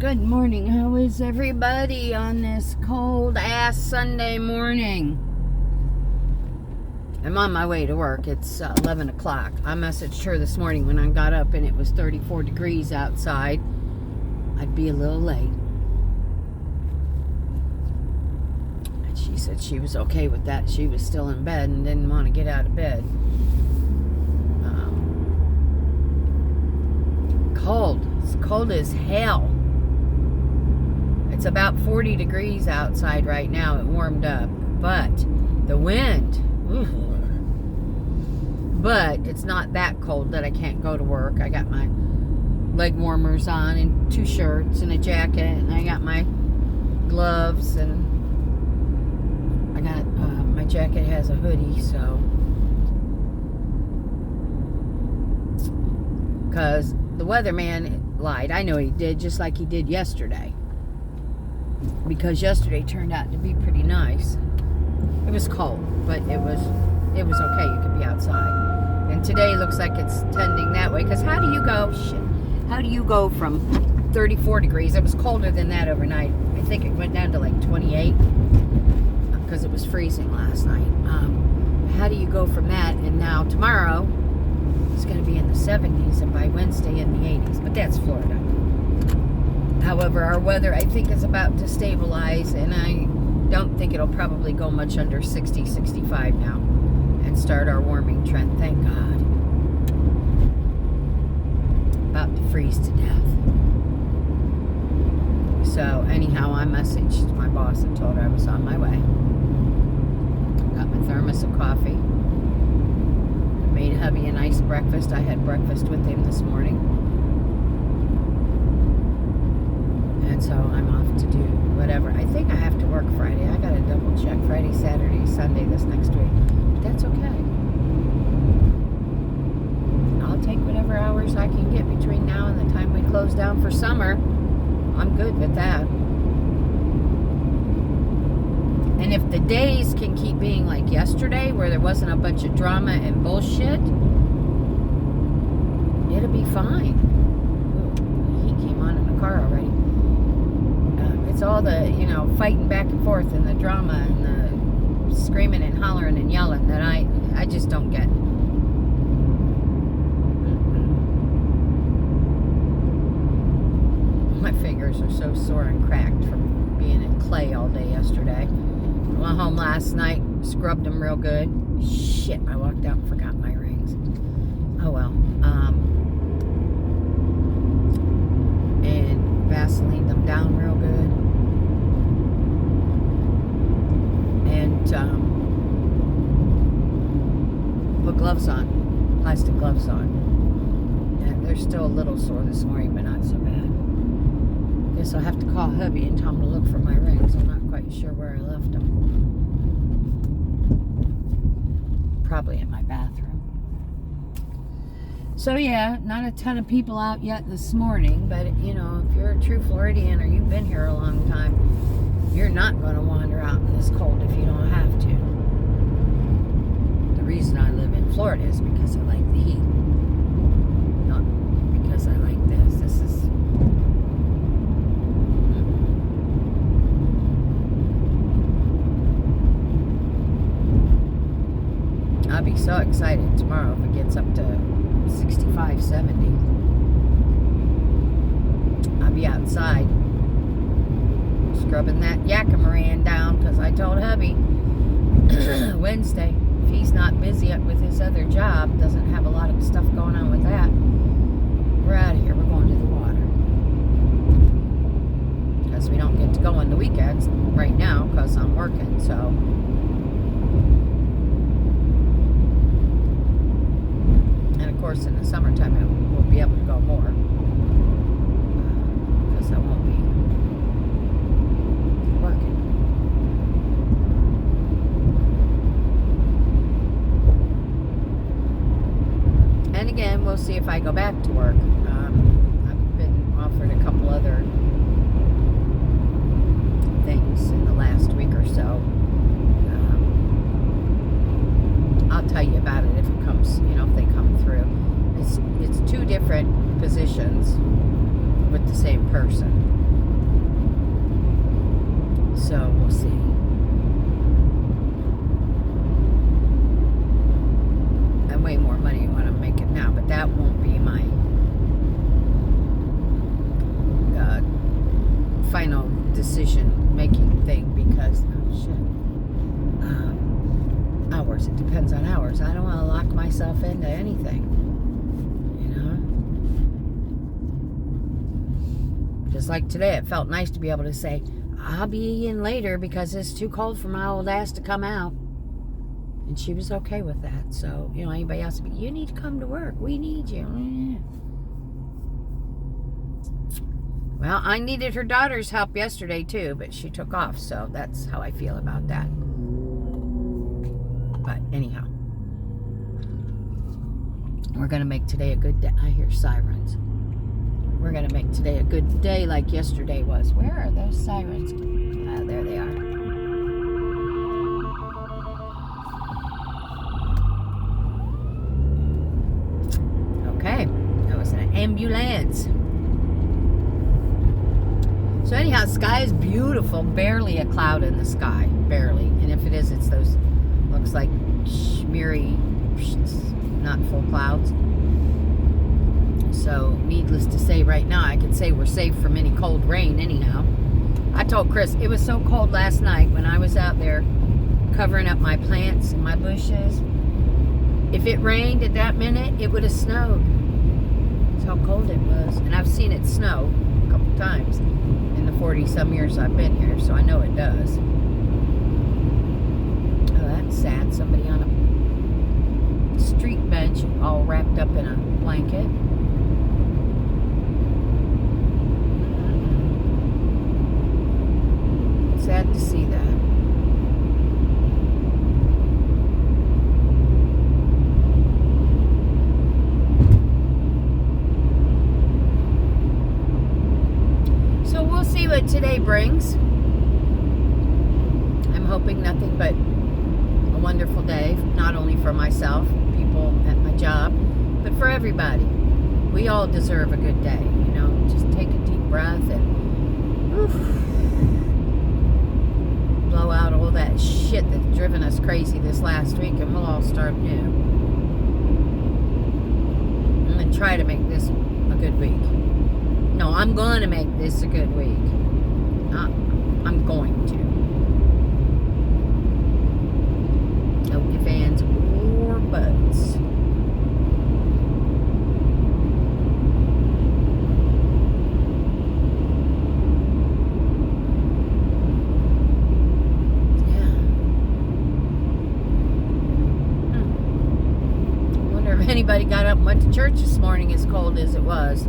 Good morning. How is everybody on this cold ass Sunday morning? I'm on my way to work. It's 11 o'clock. I messaged her this morning when I got up and it was 34 degrees outside. I'd be a little late. And she said she was okay with that. She was still in bed and didn't want to get out of bed. Cold. It's cold as hell. It's about 40 degrees outside right now. It warmed up. But the wind. Ooh. But it's not that cold that I can't go to work. I got my leg warmers on and 2 shirts and a jacket. And I got my gloves. And I got my jacket has a hoodie. So. Because the weatherman lied. I know he did, just like he did yesterday. Because yesterday turned out to be pretty nice. It was cold, but it was okay. You could be outside. And today looks like it's tending that way. Because how do you go from 34 degrees? It was colder than that overnight. I think it went down to like 28 because it was freezing last night. How do you go from that? And now tomorrow it's going to be in the 70s, and by Wednesday in the 80s. But that's Florida. However, our weather, I think, is about to stabilize, and I don't think it'll probably go much under 60, 65 now and start our warming trend. Thank God. About to freeze to death. So, anyhow, I messaged my boss and told her I was on my way. Got my thermos of coffee. Made hubby a nice breakfast. I had breakfast with him this morning. And so I'm off to do whatever. I think I have to work Friday. I got to double check Friday, Saturday, Sunday this next week. But that's okay. I'll take whatever hours I can get between now and the time we close down for summer. I'm good with that. And if the days can keep being like yesterday, where there wasn't a bunch of drama and bullshit, it'll be fine. Ooh, he came on in the car already. It's all the, fighting back and forth and the drama and the screaming and hollering and yelling that I just don't get. My fingers are so sore and cracked from being in clay all day yesterday. I went home last night, scrubbed them real good. Shit, I walked out and forgot my rings. Oh well. And Vaseline them down real good. And put gloves on, plastic gloves on. And they're still a little sore this morning, but not so bad. Guess I'll have to call hubby and tell him to look for my rings. I'm not quite sure where I left them. Probably in my bathroom. So yeah, not a ton of people out yet this morning, but if you're a true Floridian or you've been here a long time, you're not going to wander out in this cold if you don't have to. The reason I live in Florida is because I like the heat. Not because I like this. This is... I'll be so excited tomorrow if it gets up to 65, 70. I'll be outside scrubbing that Yakamaran down because I told hubby Wednesday, if he's not busy with his other job, doesn't have a lot of stuff going on with that, we're out of here. We're going to the water. Because we don't get to go on the weekends right now because I'm working, so... Of course, in the summertime, we'll be able to go more because I won't be working. And again, we'll see if I go back to work. I've been offered a couple other things in the last week or so. I'll tell you about it if it comes, if they come through. It's 2 different positions with the same person. So we'll see. And way more money than what I'm making now, but that won't be my final decision making thing because hours. It depends on hours. I don't want to lock myself into anything, you know. Just like today, it felt nice to be able to say, I'll be in later because it's too cold for my old ass to come out. And she was okay with that. So, you know, anybody else would be, you need to come to work. We need you. Well, I needed her daughter's help yesterday too, but she took off. So that's how I feel about that. But anyhow, we're going to make today a good day. I hear sirens. We're going to make today a good day like yesterday was. Where are those sirens? There they are. Okay. That was an ambulance. So anyhow, sky is beautiful. Barely a cloud in the sky. Barely. And if it is, it's those, looks like smeary, not full clouds. So, needless to say, right now, I can say we're safe from any cold rain anyhow. I told Chris, it was so cold last night when I was out there covering up my plants and my bushes. If it rained at that minute, it would have snowed. That's how cold it was. And I've seen it snow a couple times in the 40-some years I've been here, so I know it does. Oh, that's sad. Somebody on a street bench all wrapped up in a blanket. Sad to see that. So we'll see what today brings. I'm hoping nothing but a wonderful day, not only for myself, people at my job, but for everybody. We all deserve a good day, you know. Just take a deep breath and blow out all that shit that's driven us crazy this last week, and we'll all start new. I'm going to try to make this a good week. No, I'm going to make this a good week. I'm going to. No ifs, ands, or buts. Anybody got up and went to church this morning as cold as it was.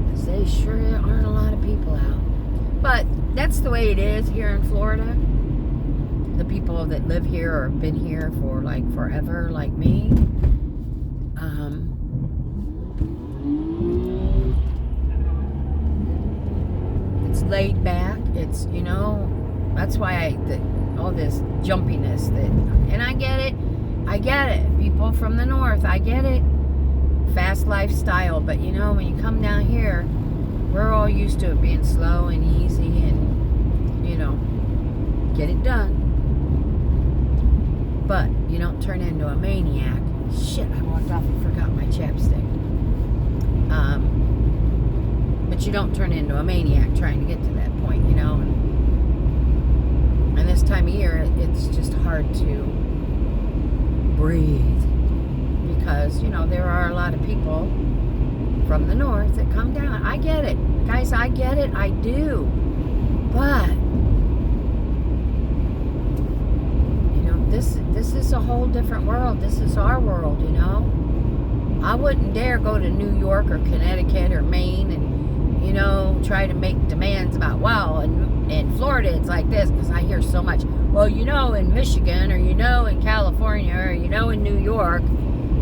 Because they sure aren't a lot of people out. But that's the way it is here in Florida. The people that live here or have been here for like forever, like me. It's laid back. It's, you know, that's why all this jumpiness and I get it. I get it. People from the north, I get it. Fast lifestyle. But, you know, when you come down here, we're all used to it being slow and easy and, you know, get it done. But you don't turn into a maniac. Shit, I walked off and forgot my chapstick. But you don't turn into a maniac trying to get to that point, you know. And this time of year, it's just hard to breathe because, you know, there are a lot of people from the north that come down. I get it. Guys, I get it. I do. But, you know, this is a whole different world. This is our world, you know. I wouldn't dare go to New York or Connecticut or Maine and, you know, try to make demands about, wow, and in Florida it's like this, because I hear so much, well, you know, in Michigan or, you know, in California or, you know, in New York,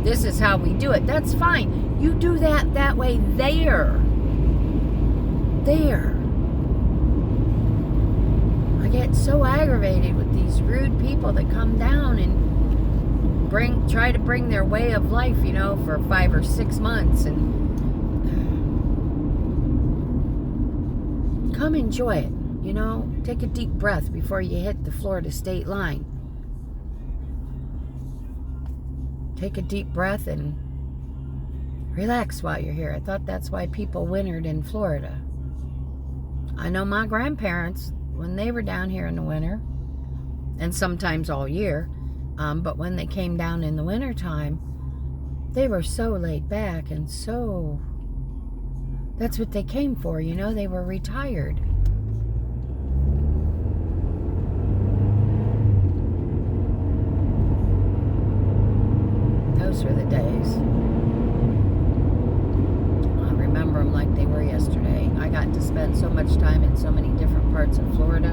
this is how we do it. That's fine. You do that way there. I get so aggravated with these rude people that come down and try to bring their way of life, you know, for 5 or 6 months and come enjoy it. You know, take a deep breath before you hit the Florida state line. Take a deep breath and relax while you're here. I thought that's why people wintered in Florida. I know my grandparents, when they were down here in the winter, and sometimes all year, but when they came down in the winter time, they were so laid back and so... That's what they came for, you know? They were retired. Those were the days. I remember them like they were yesterday. I got to spend so much time in so many different parts of Florida.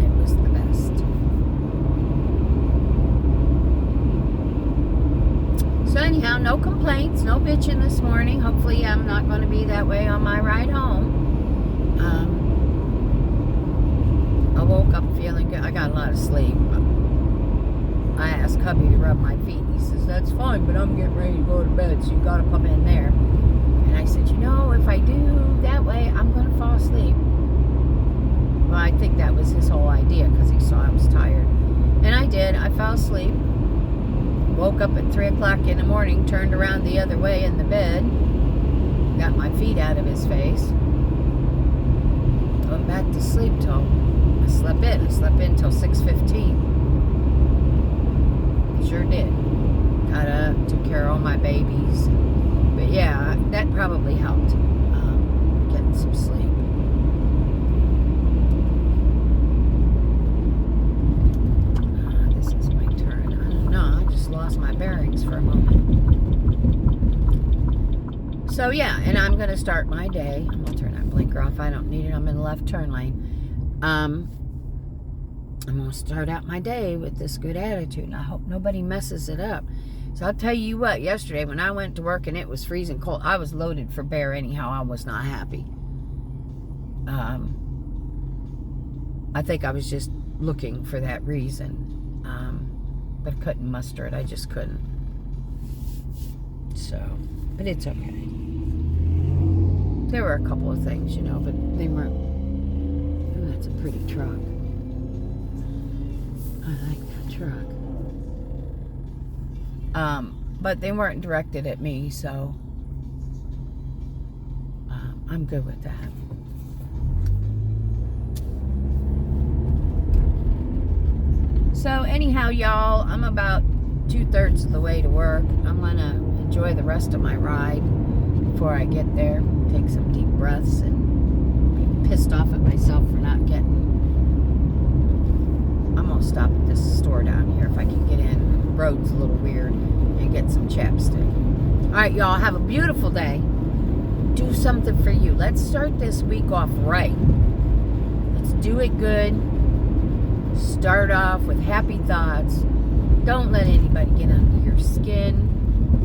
It was the best. So anyhow, no complaints, no bitching this morning. Hopefully I'm not going to be that way on my ride home. I woke up feeling good. I got a lot of sleep. I asked hubby to rub my feet. He says, that's fine, but I'm getting ready to go to bed, so you got to come in there. And I said, you know, if I do that way, I'm going to fall asleep. Well, I think that was his whole idea because he saw I was tired. And I did. I fell asleep. Woke up at 3 o'clock in the morning, turned around the other way in the bed, got my feet out of his face, went back to sleep till I slept in. I slept in till 6:15. Sure did. Got up, took care of all my babies. But yeah, that probably helped, getting some sleep. This is my turn. I don't know, I just lost my bearings for a moment. So yeah, and I'm going to start my day. I'm going to turn that blinker off. I don't need it. I'm in the left turn lane. I'm going to start out my day with this good attitude, and I hope nobody messes it up. So I'll tell you what, yesterday when I went to work and it was freezing cold, I was loaded for bear anyhow. I was not happy. I think I was just looking for that reason. But I couldn't muster it. I just couldn't. So, but it's okay. There were a couple of things, you know, but they weren't... Oh, that's a pretty truck. I like that truck. But they weren't directed at me, so I'm good with that. So anyhow, y'all, I'm about 2/3 of the way to work. I'm gonna enjoy the rest of my ride before I get there. Take some deep breaths and be pissed off at myself for not getting... I'm gonna stop at this store down here if I can get in. The road's a little weird, and get some chapstick. Alright, y'all, have a beautiful day. Do something for you. Let's start this week off right. Let's do it good. Start off with happy thoughts. Don't let anybody get under your skin.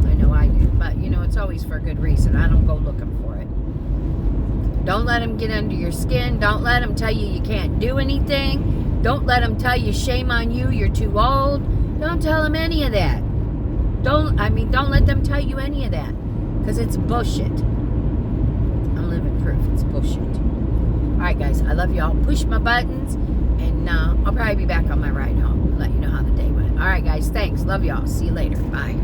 I know I do, but you know, it's always for a good reason. I don't go looking for it. Don't let them get under your skin. Don't let them tell you you can't do anything. Don't let them tell you shame on you, you're too old. Don't tell them any of that. Don't let them tell you any of that, because it's bullshit. I'm living proof it's bullshit. Alright guys, I love y'all. Push my buttons, and I'll probably be back on my ride home. Let you know how the day went. Alright guys, thanks. Love y'all. See you later. Bye.